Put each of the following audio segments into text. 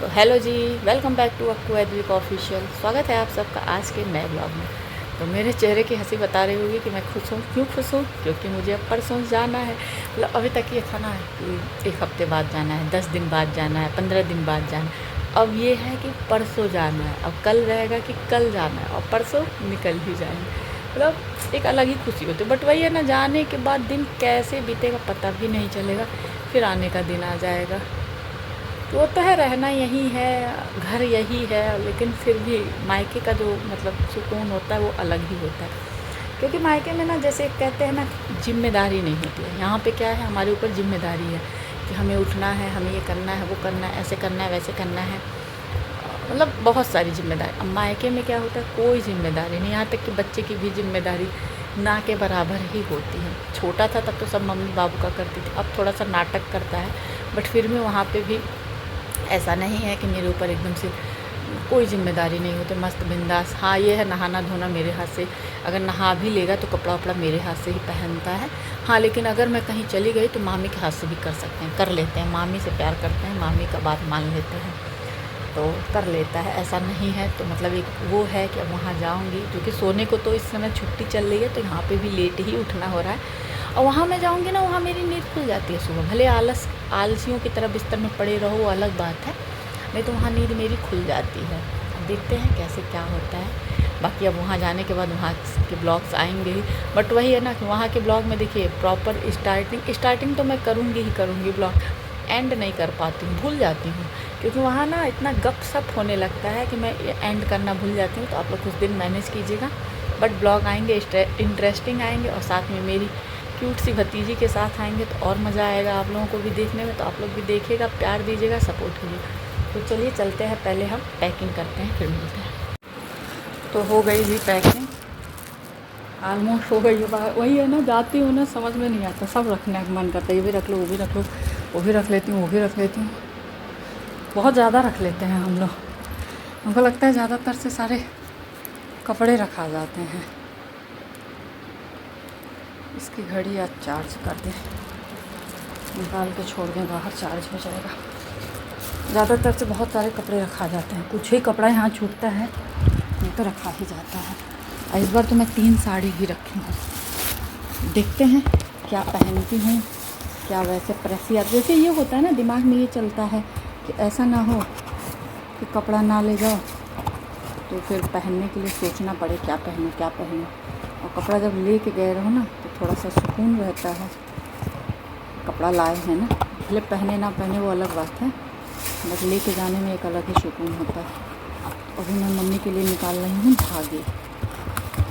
तो hello ji, welcome back to अक्कू एडविक ऑफिशियल। स्वागत है आप सबका आज के नए ब्लॉग में। तो मेरे चेहरे की हंसी बता रही होगी कि मैं खुश हूँ। क्यों खुश हूँ? क्योंकि मुझे अब परसों जाना है। मतलब अभी तक ये था ना कि 1 हफ्ते बाद जाना है, 10 दिन बाद जाना है, 15 दिन बाद जाना है। अब ये है कि परसों जाना है। अब कल रहेगा कि कल जाना है और परसों निकल ही जाएंगे। मतलब एक अलग ही खुशी होती है। बट वही है ना, जाने के बाद दिन कैसे बीतेगा पता भी नहीं चलेगा। फिर आने का दिन आ जाएगा। तो वो तो है, रहना यही है, घर यही है, लेकिन फिर भी मायके का जो मतलब सुकून होता है वो अलग ही होता है। क्योंकि मायके में ना, जैसे कहते हैं ना, जिम्मेदारी नहीं होती है। यहाँ पे क्या है, हमारे ऊपर जिम्मेदारी है कि हमें उठना है, हमें ये करना है, वो करना है, ऐसे करना है, वैसे करना है। मतलब बहुत सारी जिम्मेदारी। अब मायके में क्या होता है, कोई जिम्मेदारी नहीं। यहाँ तक कि बच्चे की भी जिम्मेदारी ना के बराबर ही होती है। छोटा था तब तो सब मम्मी बाबू का करती थी, अब थोड़ा सा नाटक करता है। बट फिर भी वहाँ पे भी ऐसा नहीं है कि मेरे ऊपर एकदम से कोई ज़िम्मेदारी नहीं होती, मस्त बिंदास। हाँ, ये है नहाना धोना मेरे हाथ से, अगर नहा भी लेगा तो कपड़ा वपड़ा मेरे हाथ से ही पहनता है। हाँ, लेकिन अगर मैं कहीं चली गई तो मामी के हाथ से भी कर सकते हैं, कर लेते हैं। मामी से प्यार करते हैं, मामी का बात मान लेते हैं तो कर लेता है, ऐसा नहीं है। तो मतलब एक वो है कि अब वहाँ जाऊँगी, क्योंकि सोने को तो इस समय छुट्टी चल रही है तो यहाँ पे भी लेट ही उठना हो रहा है। और वहाँ मैं जाऊँगी ना, वहाँ मेरी नींद खुल जाती है सुबह। भले आलसियों की तरह बिस्तर में पड़े रहो, वो अलग बात है, नहीं तो वहाँ नींद मेरी खुल जाती है। अब देखते हैं कैसे क्या होता है। बाकी अब वहाँ जाने के बाद वहाँ के ब्लॉग्स आएंगे ही। बट वही है ना कि वहाँ के ब्लॉग में देखिए प्रॉपर स्टार्टिंग तो मैं करूँगी ही करूँगी ब्लॉग, एंड नहीं कर पाती हूँ, भूल जाती हूँ। क्योंकि वहाँ ना इतना गप सप होने लगता है कि मैं एंड करना भूल जाती हूँ। तो आप लोग कुछ दिन मैनेज कीजिएगा। बट ब्लॉग आएंगे, इंटरेस्टिंग आएंगे, और साथ में मेरी क्यूट सी भतीजी के साथ आएंगे तो और मज़ा आएगा आप लोगों को भी देखने में। तो आप लोग भी देखिएगा, प्यार दीजिएगा, सपोर्ट कीजिएगा। तो चलिए चलते हैं, पहले हम पैकिंग करते हैं फिर मिलते हैं। तो हो गई जी पैकिंग, ऑलमोस्ट हो गई है। वही है ना, जाती हूँ ना, समझ में नहीं आता, सब रखने का मन करता है। ये भी रख लो, वो भी रख लो, वो भी रख लेती हूँ, वो भी रख लेती हूँ। बहुत ज़्यादा रख लेते हैं हम लोग। हमको लगता है ज़्यादातर से सारे कपड़े रखा जाते हैं। इसकी घड़ी आज चार्ज कर दें, निकाल के छोड़ दें बाहर, चार्ज हो जाएगा। ज़्यादातर से बहुत सारे कपड़े रखा जाते हैं, कुछ ही कपड़ा यहाँ छूटता है, नहीं तो रखा ही जाता है। और इस बार तो मैं 3 साड़ी ही रखी हूँ। देखते हैं क्या पहनती हूँ, क्या वैसे प्रेसिया। जैसे ये होता है ना, दिमाग में ये चलता है कि ऐसा ना हो कि कपड़ा ना ले जाओ तो फिर पहनने के लिए सोचना पड़े क्या पहनूँ क्या पहनूँ। और कपड़ा जब ले के गए रहो ना तो थोड़ा सा सुकून रहता है। कपड़ा लाए हैं ना, भले पहने ना पहने वो अलग बात है, बट ले के जाने में एक अलग ही सुकून होता है। अभी मैं मम्मी के लिए निकाल रही हूँ धागे,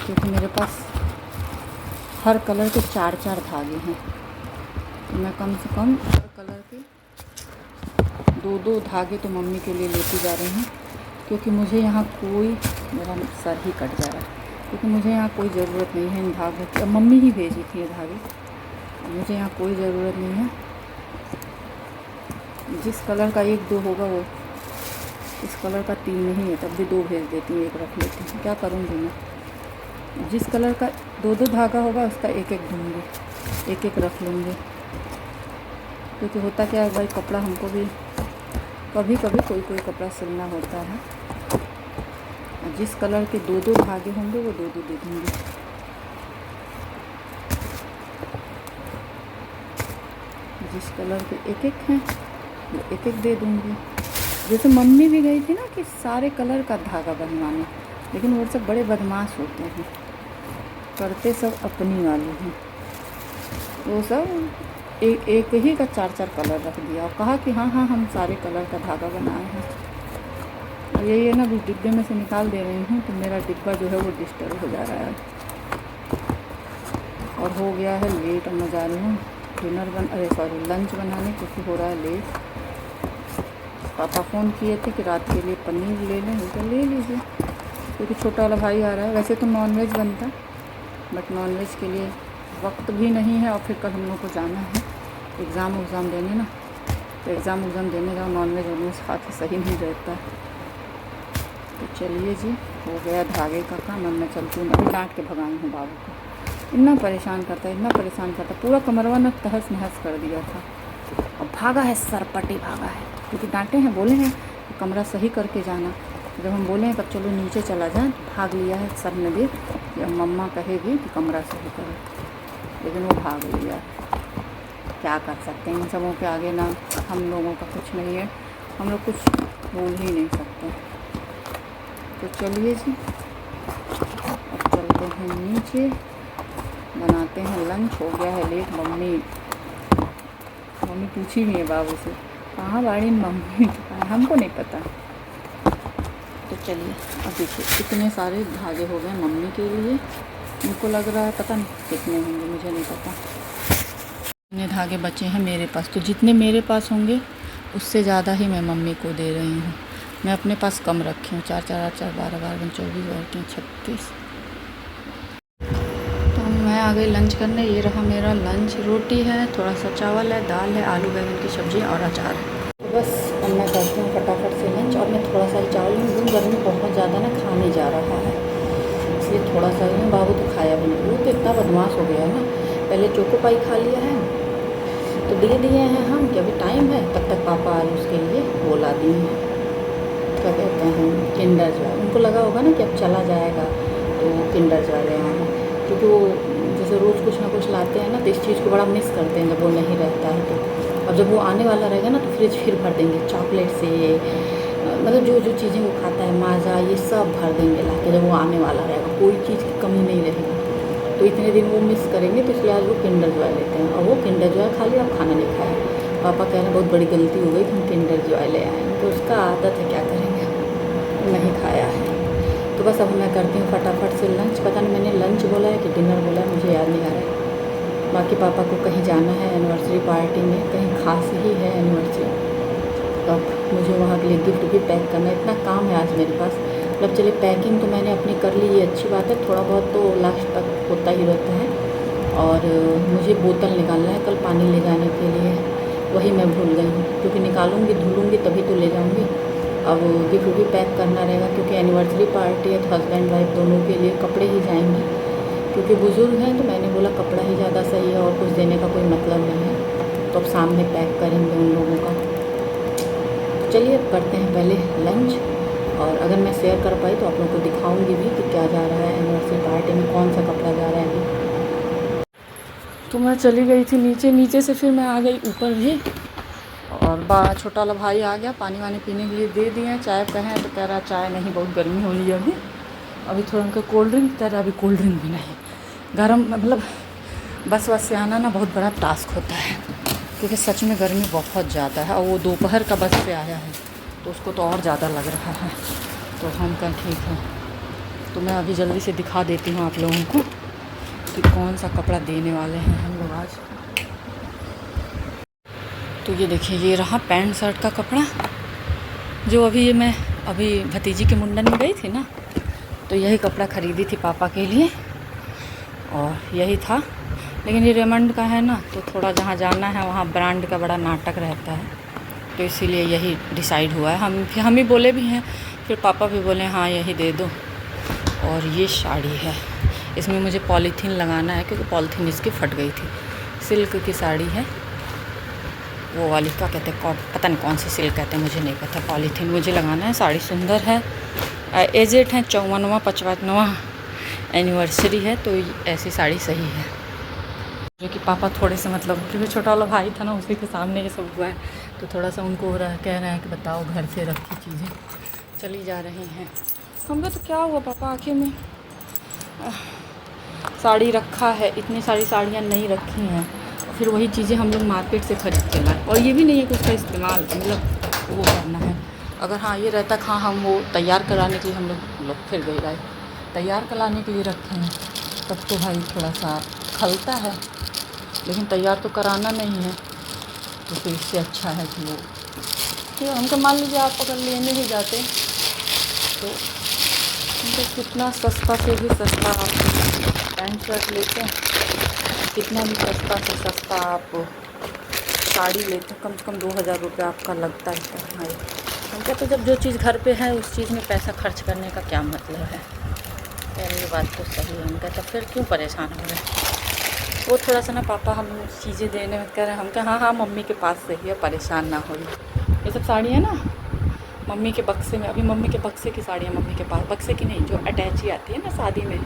क्योंकि मेरे पास हर कलर के 4-4 धागे हैं। तो मैं कम से कम हर कलर के 2-2 धागे तो मम्मी के लिए लेती जा रही हूँ। क्योंकि मुझे यहाँ कोई, मेरा सर ही कट जा रहा है, क्योंकि मुझे यहाँ कोई ज़रूरत नहीं है इन धागों की। अब मम्मी ही भेजी थी ये धागे, मुझे यहाँ कोई ज़रूरत नहीं है। जिस कलर का 1-2 होगा, वो इस कलर का 3 ही है, तब भी 2 भेज देती हूँ, 1 रख लेती हूँ। क्या करूँगी मैं? जिस कलर का 2-2 धागा होगा उसका 1-1 दूँगी, 1-1 रख लूँगी। क्योंकि होता क्या है भाई, कपड़ा हमको भी कभी कभी कोई कपड़ा सिलना होता है। जिस कलर के 2-2 धागे होंगे वो 2-2 दे दूँगी। जिस कलर के 1-1 हैं वो 1-1 दे दूँगी। जैसे मम्मी भी गई थी ना कि सारे कलर का धागा बनवाने, लेकिन वो सब बड़े बदमाश होते हैं, करते सब अपनी वाली हैं। वो सब एक ही का 4-4 कलर रख दिया और कहा कि हाँ हम सारे कलर का धागा बनाए हैं। और यही है ना, अभी डिब्बे में से निकाल दे रही हूँ तो मेरा डिब्बा जो है वो डिस्टर्ब हो जा रहा है और हो गया है लेट। अब मैं जा रही हूँ लंच बनाने, क्योंकि हो रहा है लेट। पापा फ़ोन किए थे कि रात के लिए पनीर ले लें, तो ले लीजिए, क्योंकि छोटा वाला भाई आ रहा है। वैसे तो नॉनवेज बनता, बट नॉनवेज के लिए वक्त भी नहीं है, और फिर कल हम लोग को जाना है एग्ज़ाम देने ना, तो एग्ज़ाम देने जाओ, नॉनवेज खा के सही नहीं रहता। तो चलिए जी, हो गया धागे का काम। अब मैं चलती हूँ। अभी डांट के भगाई हूँ बाबू को, इतना परेशान करता, पूरा कमरवा न तहस नहस कर दिया था। और भागा है, सरपटे भागा है, क्योंकि डांटे हैं, बोले हैं कमरा सही करके जाना। जब हम बोले कब चलो नीचे चला जाए, भाग लिया है सब ने भी कि अब मम्मा कहेगी कि कमरा सही करो, लेकिन वो भाग लिया। क्या कर सकते हैं, इन सबों के आगे ना हम लोगों का कुछ नहीं है, हम लोग कुछ बोल ही नहीं सकते। तो चलिए जी, अब चलते हैं नीचे, बनाते हैं लंच। हो गया है लेट। मम्मी पूछी नहीं है बाबू से कहाँ बाड़ी मम्मी, हमको नहीं पता। तो चलिए, अब देखिए इतने सारे धागे हो गए मम्मी के लिए। उनको लग रहा है पता नहीं कितने होंगे, मुझे नहीं पता। इतने धागे बचे हैं मेरे पास, तो जितने मेरे पास होंगे उससे ज़्यादा ही मैं मम्मी को दे रही हूँ। मैं अपने पास कम रखी हूँ। 4 4 8 4 12 12 24 और 36। तो मैं आ गई लंच करने। ये रहा मेरा लंच। रोटी है, थोड़ा सा चावल है, दाल है, आलू बैंगन की सब्ज़ी और अचार है। तो बस अब मैं करती हूँ फटाफट से लंच। और मैं थोड़ा सा चावल लूँ, गर्मी बहुत ज़्यादा ना, खा नहीं जा रहा है, इसलिए थोड़ा सा ही। बाबू तो खाया भी नहीं, वो तो इतना बदमाश हो गया है ना। पहले चोको पाई खा लिया है, तो दे दिए हैं हम कि अभी टाइम है, तब तक पापा आज उसके लिए वो ला दिए हैं, क्या कहते हैं, किंडर जॉय। उनको लगा होगा ना कि अब चला जाएगा, तो किंडर जॉय ले आए हैं। क्योंकि वो जैसे रोज़ कुछ ना कुछ लाते हैं ना, तो इस चीज़ को बड़ा मिस करते हैं जब वो नहीं रहता है। तो अब जब वो आने वाला रहेगा ना, तो फ्रिज फिर भर देंगे चॉकलेट से, मतलब जो जो चीज़ें वो खाता है, माजा, ये सब भर देंगे ला के। जब वो आने वाला रहेगा कोई चीज़ की कमी नहीं रहेगी। तो इतने दिन वो मिस करेंगे, तो इसलिए आज वो किंडर जॉय लेते हैं। और वो किंडर जॉय खा लिया, अब खाना नहीं खाया। पापा कह रहे हैं बहुत बड़ी गलती हो गई, हम किंडर जॉय ले आए। तो उसका आदत है, क्या करेंगे, नहीं खाया है। तो बस अब मैं करती हूँ फटाफट से लंच। पता नहीं मैंने लंच बोला है कि डिनर बोला है, मुझे याद नहीं आ रहा है। बाकी पापा को कहीं जाना है एनिवर्सरी पार्टी में, कहीं खास ही है एनिवर्सरी। तो अब मुझे वहाँ के लिए गिफ्ट भी पैक करना है। इतना काम है आज मेरे पास। मतलब चलिए, पैकिंग तो मैंने अपनी कर ली, ये अच्छी बात है। थोड़ा बहुत तो लास्ट तक होता ही रहता है। और मुझे बोतल निकालना है कल पानी ले जाने के लिए, वही मैं भूल गई हूँ। क्योंकि निकालूंगी धुलूँगी तभी तो ले जाऊँगी। अब गिफ्ट भी पैक करना रहेगा, क्योंकि एनिवर्सरी पार्टी है, तो हस्बैंड वाइफ दोनों के लिए कपड़े ही जाएंगे। क्योंकि बुज़ुर्ग हैं, तो मैंने बोला कपड़ा ही ज़्यादा सही है, और कुछ देने का कोई मतलब नहीं है। तो अब सामने पैक करेंगे उन लोगों का। चलिए अब करते हैं पहले लंच, और अगर मैं शेयर कर पाई तो आप लोगों को दिखाऊंगी भी कि क्या जा रहा है एनिवर्सरी पार्टी में, कौन सा कपड़ा जा रहा है अभी। तो मैं चली गई थी नीचे से फिर मैं आ गई ऊपर भी। और छोटा वाला भाई आ गया, पानी वानी पीने के लिए दे दिए। चाय कहें तो कह रहा चाय नहीं, बहुत गर्मी हो रही है अभी थोड़ा उनका कोल्ड ड्रिंक कह रहा, अभी कोल्ड ड्रिंक भी नहीं गर्म। मतलब बस से आना ना बहुत बड़ा टास्क होता है, क्योंकि सच में गर्मी बहुत ज़्यादा है। और वो दोपहर का बस से आया है, तो उसको तो और ज़्यादा लग रहा है। तो हम कहें ठीक है, तो मैं अभी जल्दी से दिखा देती हूँ आप लोगों को कि कौन सा कपड़ा देने वाले हैं हम लोग आज। तो ये देखिए, ये रहा पैंट शर्ट का कपड़ा, जो मैं अभी भतीजी के मुंडन में गई थी ना, तो यही कपड़ा ख़रीदी थी पापा के लिए, और यही था। लेकिन ये रेमंड का है ना, तो थोड़ा जहाँ जाना है वहाँ ब्रांड का बड़ा नाटक रहता है, तो इसीलिए यही डिसाइड हुआ है। हम ही बोले भी हैं, फिर पापा भी बोले हाँ यही दे दो। और ये साड़ी है, इसमें मुझे पॉलीथीन लगाना है, क्योंकि पॉलीथीन इसकी फट गई थी। सिल्क की साड़ी है, वो वाली क्या कहते हैं, पता नहीं कौन सी सिल्क कहते हैं, मुझे नहीं पता। पॉलीथीन मुझे लगाना है। साड़ी सुंदर है। एजेड है, 54वां 55वां एनिवर्सरी है, तो ऐसी साड़ी सही है। जो कि पापा थोड़े से, मतलब क्योंकि छोटा वाला भाई था ना, उसी के सामने ये सब हुआ है, तो थोड़ा सा उनको हो रहा है, कह रहे हैं कि बताओ घर से रखी चीज़ें चली जा रही हैं। हमको तो क्या हुआ पापा, आखिर में साड़ी रखा है, इतनी सारी साड़ियाँ नहीं रखी हैं, फिर वही चीज़ें हम लोग मार्केट से खरीद के लाए। और ये भी नहीं है कि उसका इस्तेमाल मतलब वो करना है। अगर हाँ ये रहता हाँ, हम वो तैयार कराने के लिए हम लोग फिर गए लाए, तैयार कराने के लिए रखे हैं, तब तो भाई थोड़ा सा खलता है। लेकिन तैयार तो कराना नहीं है, तो फिर इससे अच्छा है कि वो तो हमको मान लीजिए आप अगर लेने ही जाते तो उनको कितना सस्ता से भी सस्ता आप पैंट शर्ट लेते हैं, कितना भी सस्ता से सस्ता आप साड़ी लेते हैं, कम से कम 2000 रुपये आपका लगता है। हमारे हम कहते जब जो चीज़ घर पे है उस चीज़ में पैसा खर्च करने का क्या मतलब है। यार ये बात तो सही है। हम कहते फिर क्यों परेशान हो रहे हैं। वो थोड़ा सा ना पापा हम चीज़ें देने में कह रहे हैं, हम कहा हाँ हाँ मम्मी के पास से ही है, परेशान ना हो। ये सब साड़ी है ना, मम्मी के बक्से में, अभी मम्मी के बक्से की साड़ियाँ मम्मी के पास, बक्से की नहीं, जो अटैची आती है ना शादी में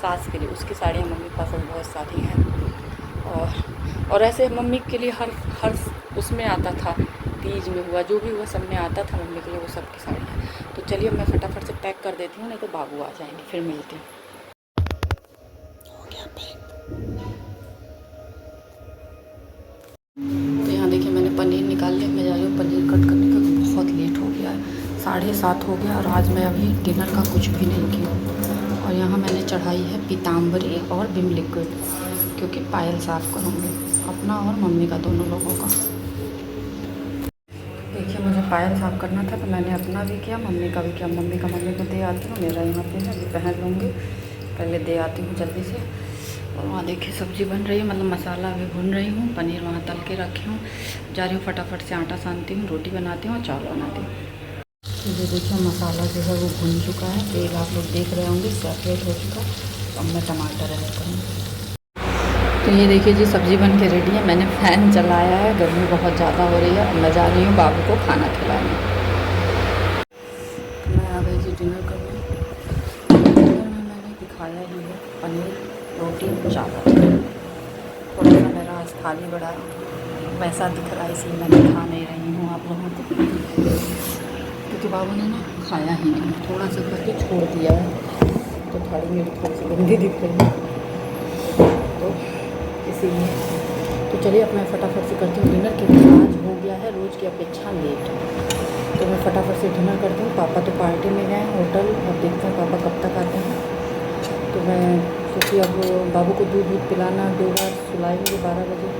सास के लिए, उसकी साड़ियाँ मम्मी के पास बहुत सारी हैं। और ऐसे मम्मी के लिए हर हर उसमें आता था, तीज में हुआ, जो भी हुआ सब में आता था मम्मी के लिए वो सब की साड़ियाँ। तो चलिए मैं फटाफट से पैक कर देती हूँ, नहीं तो बाबू आ जाएंगे, फिर मिलती हूँ। हो गया पैक। तो यहाँ देखिए मैंने पनीर निकाल लिया, मैं जा रही हूँ पनीर कट करने का। बहुत लेट हो गया है, 7:30 हो गया और आज मैं अभी डिनर का कुछ भी नहीं किया। और यहाँ मैंने चढ़ाई है पीताम्बरी और विम लिक्विड, क्योंकि पायल साफ़ करूँगी अपना और मम्मी का, दोनों लोगों का। देखिए मुझे पायल साफ़ करना था तो मैंने अपना भी किया, मम्मी का भी किया। मम्मी को दे आती हूँ, मेरा यहाँ पे है, अभी पहन लूँगी, पहले दे आती हूँ जल्दी से। और वहाँ देखिए सब्ज़ी बन रही है, मतलब मसाला अभी भून रही हूँ, पनीर वहाँ तल के रखी हूँ। जा रही हूँ फटाफट से आटा सानती हूँ, रोटी बनाती हूँ और चावल बनाती हूँ। ये देखिए मसाला जो है वो भून चुका है, तेल आप लोग देख रहे होंगे सेपरेट हो चुका। अब मैं टमाटर ऐड करूँगी। तो ये देखिए जी सब्ज़ी बन के रेडी है, मैंने फ़ैन चलाया है, गर्मी बहुत ज़्यादा हो रही है। अब मैं जा रही हूँ बाबू को खाना खिलाने। मैं आ गई जी डिनर करने। डिनर में मैंने दिखाया ही है, पनीर, रोटी, चावल। थोड़ा सा मेरा आज थाली बड़ा वैसा दिख रहा है, इसलिए मैं दिखा नहीं रही हूँ आप लोगों को, क्योंकि बाबू ने ना खाया ही नहीं, थोड़ा सा करके छोड़ दिया है। तो थाली मेरी थोड़ी सी गंदी दिख रही है, तो इसीलिए। तो चलिए अब मैं फटाफट से करती हूँ डिनर, क्योंकि आज हो गया है रोज़ की अपेक्षा लेट। तो मैं फटाफट से डिनर करती हूँ। पापा तो पार्टी में गए होटल, अब देखते हैं पापा कब तक आते हैं। तो मैं सोची अब बाबू को दूध पिलाना, 2 बार सुलाएंगे 12 बजे।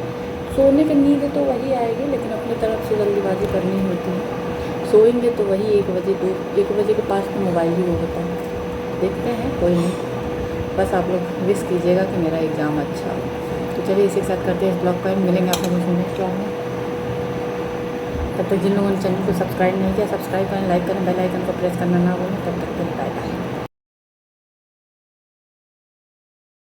सोने की नींद तो वही आएगी, लेकिन अपनी तरफ से जल्दीबाजी करनी होती है। सोएंगे तो वही 1 बजे, 1 बजे के पास तो मोबाइल ही हो होता है। देखते हैं, कोई नहीं, बस आप लोग विश कीजिएगा कि मेरा एग्ज़ाम अच्छा हो। तो चलिए इसी के साथ करते हैं इस ब्लॉग का, मिलेंगे आप लोगों से नेक्स्ट ब्लॉग में। तब तक जिन लोगों ने चैनल को सब्सक्राइब नहीं किया, सब्सक्राइब करें, लाइक करें, बेल आइकन को प्रेस करना ना भूलें। तब तक के लिए बाय बाय।